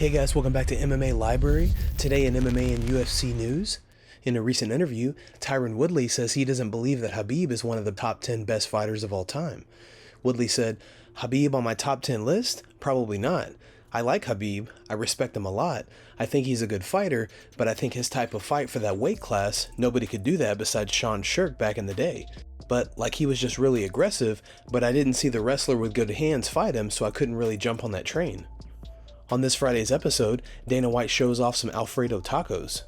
Hey guys, welcome back to MMA Library. Today in MMA and UFC news. In a recent interview, Tyron Woodley says he doesn't believe that Khabib is one of the top 10 best fighters of all time. Woodley said, "Khabib on my top 10 list? Probably not. I like Khabib, I respect him a lot, I think he's a good fighter, but I think his type of fight for that weight class, nobody could do that besides Sean Sherk back in the day. But like he was just really aggressive, but I didn't see the wrestler with good hands fight him, so I couldn't really jump on that train." On this Friday's episode, Dana White shows off some Alfredo Tacos.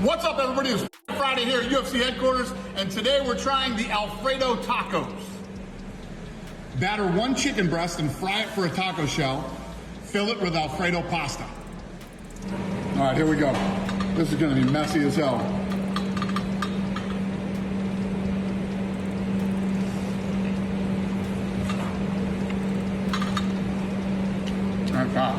What's up, everybody? It's Friday here at UFC headquarters, and today we're trying the Alfredo Tacos. Batter one chicken breast and fry it for a taco shell. Fill it with Alfredo pasta. All right, here we go. This is going to be messy as hell. Like that.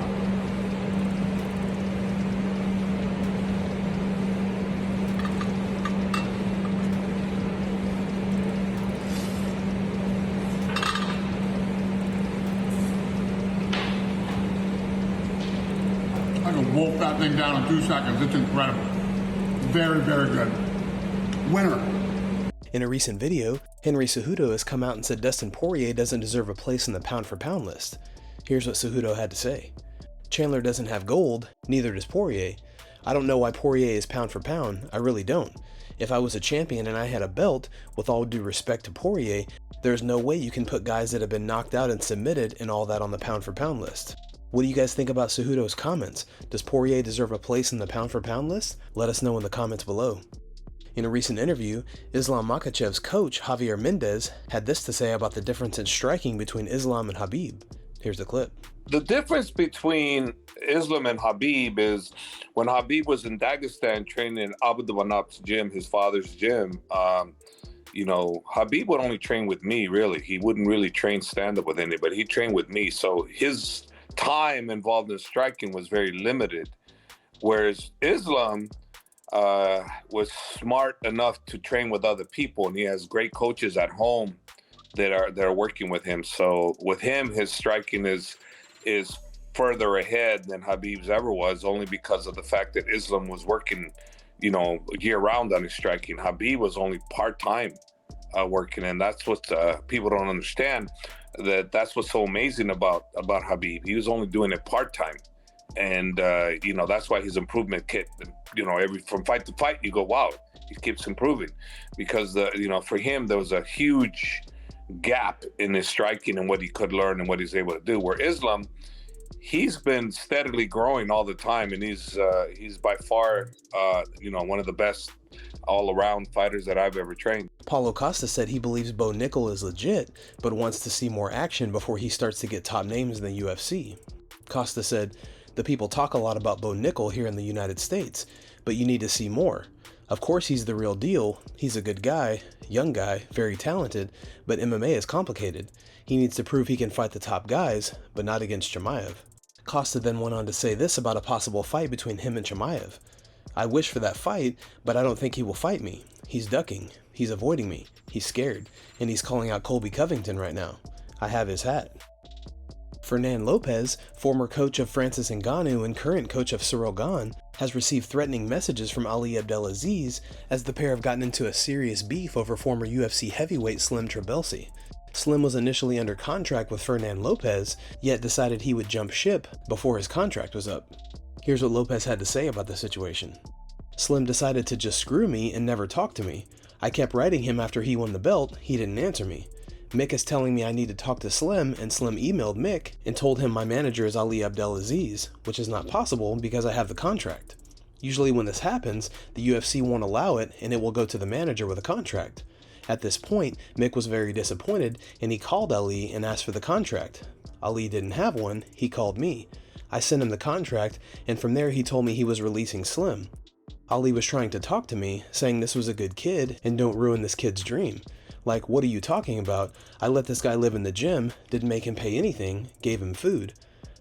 I can wolf that thing down in 2 seconds. It's incredible. Very, very good. Winner. In a recent video, Henry Cejudo has come out and said Dustin Poirier doesn't deserve a place in the pound-for-pound list. Here's what Cejudo had to say. "Chandler doesn't have gold, neither does Poirier. I don't know why Poirier is pound for pound, I really don't. If I was a champion and I had a belt, with all due respect to Poirier, there's no way you can put guys that have been knocked out and submitted and all that on the pound for pound list." What do you guys think about Cejudo's comments? Does Poirier deserve a place in the pound for pound list? Let us know in the comments below. In a recent interview, Islam Makhachev's coach, Javier Mendez, had this to say about the difference in striking between Islam and Khabib. Here's the clip. The difference between Islam and Khabib is when Khabib was in Dagestan training in Abdelaziz gym, his father's gym, Khabib would only train with me, really. He wouldn't really train stand-up with anybody. He trained with me. So his time involved in striking was very limited. Whereas Islam was smart enough to train with other people, and he has great coaches at home that are working with him. So with him, his striking is further ahead than Khabib's ever was, only because of the fact that Islam was working, year round on his striking. Khabib was only part-time working, and that's what people don't understand. That's what's so amazing about Khabib. He was only doing it part-time, and that's why his improvement kit. From fight to fight, you go, wow, he keeps improving, because for him there was a huge gap in his striking and what he could learn and what he's able to do. Where Islam, he's been steadily growing all the time, and he's by far one of the best all-around fighters that I've ever trained. Paulo Costa said he believes Bo Nickal is legit, but wants to see more action before he starts to get top names in the UFC. Costa said, "The people talk a lot about Bo Nickal here in the United States, but you need to see more. Of course he's the real deal, he's a good guy, young guy, very talented, but MMA is complicated. He needs to prove he can fight the top guys, but not against Chimaev." Costa then went on to say this about a possible fight between him and Chimaev. "I wish for that fight, but I don't think he will fight me. He's ducking, he's avoiding me, he's scared, and he's calling out Colby Covington right now. I have his hat." Fernand Lopez, former coach of Francis Ngannou and current coach of Ciryl Gane, has received threatening messages from Ali Abdelaziz as the pair have gotten into a serious beef over former UFC heavyweight Slim Trabelsi. Slim was initially under contract with Fernand Lopez, yet decided he would jump ship before his contract was up. Here's what Lopez had to say about the situation. "Slim decided to just screw me and never talk to me. I kept writing him after he won the belt, he didn't answer me. Mick is telling me I need to talk to Slim, and Slim emailed Mick and told him my manager is Ali Abdelaziz, which is not possible because I have the contract. Usually when this happens, the UFC won't allow it and it will go to the manager with a contract. At this point, Mick was very disappointed and he called Ali and asked for the contract. Ali didn't have one, he called me. I sent him the contract, and from there he told me he was releasing Slim. Ali was trying to talk to me, saying this was a good kid and don't ruin this kid's dream. Like, what are you talking about? I let this guy live in the gym, didn't make him pay anything, gave him food.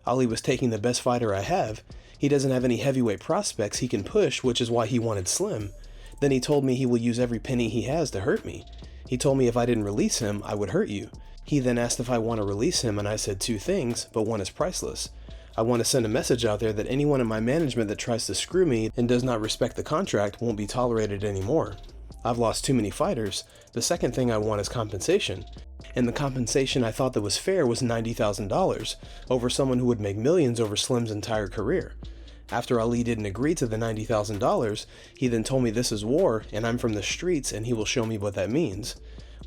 Ali was taking the best fighter I have. He doesn't have any heavyweight prospects he can push, which is why he wanted Slim. Then he told me he will use every penny he has to hurt me. He told me if I didn't release him, I would hurt you. He then asked if I want to release him, and I said two things, but one is priceless. I want to send a message out there that anyone in my management that tries to screw me and does not respect the contract won't be tolerated anymore. I've lost too many fighters. The second thing I want is compensation. And the compensation I thought that was fair was $90,000 over someone who would make millions over Slim's entire career. After Ali didn't agree to the $90,000, he then told me this is war and I'm from the streets and he will show me what that means.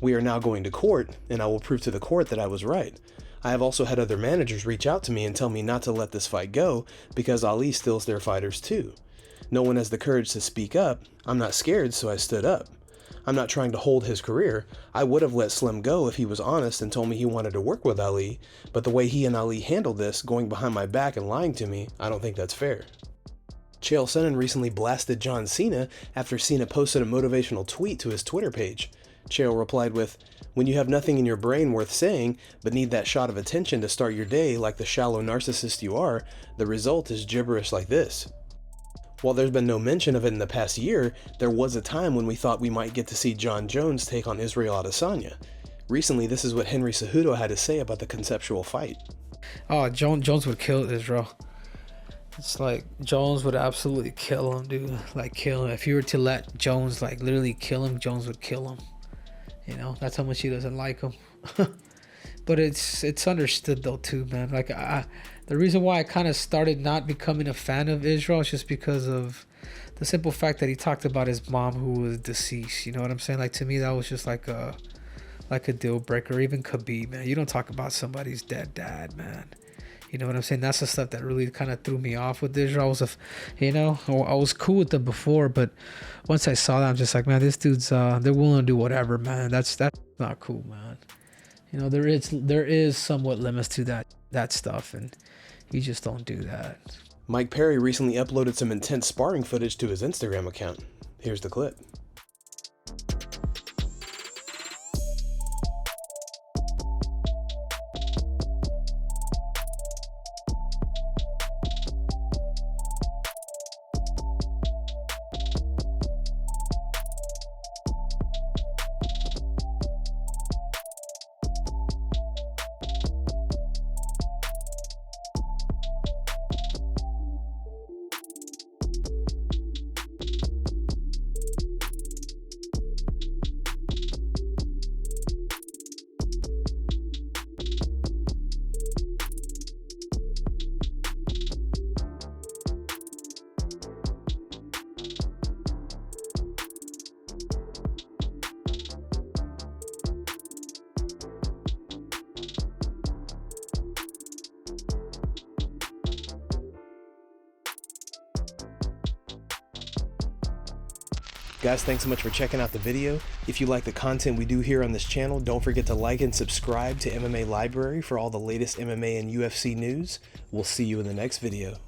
We are now going to court and I will prove to the court that I was right. I have also had other managers reach out to me and tell me not to let this fight go because Ali steals their fighters too. No one has the courage to speak up. I'm not scared, so I stood up. I'm not trying to hold his career. I would have let Slim go if he was honest and told me he wanted to work with Ali, but the way he and Ali handled this, going behind my back and lying to me, I don't think that's fair. Chael Sonnen recently blasted John Cena after Cena posted a motivational tweet to his Twitter page. Chael replied with, "When you have nothing in your brain worth saying, but need that shot of attention to start your day like the shallow narcissist you are, the result is gibberish like this." While there's been no mention of it in the past year, there was a time when we thought we might get to see Jon Jones take on Israel Adesanya. Recently, this is what Henry Cejudo had to say about the conceptual fight. Oh, Jones would kill Israel. It's like Jones would absolutely kill him, dude. Like kill him. If you were to let Jones like literally kill him, Jones would kill him. You know, that's how much he doesn't like him. But it's understood though too, man. Like the reason why I kind of started not becoming a fan of Israel is just because of the simple fact that he talked about his mom who was deceased. You know what I'm saying? Like to me, that was just like a deal breaker. Even Khabib, man, you don't talk about somebody's dead dad, man. You know what I'm saying? That's the stuff that really kind of threw me off with Israel. I was cool with them before, but once I saw that, I'm just like, man, this dude's they're willing to do whatever, man. That's not cool, man. You know, there is somewhat limits to that stuff, and you just don't do that. Mike Perry recently uploaded some intense sparring footage to his Instagram account. Here's the clip. Guys, thanks so much for checking out the video. If you like the content we do here on this channel, don't forget to like and subscribe to MMA Library for all the latest MMA and UFC news. We'll see you in the next video.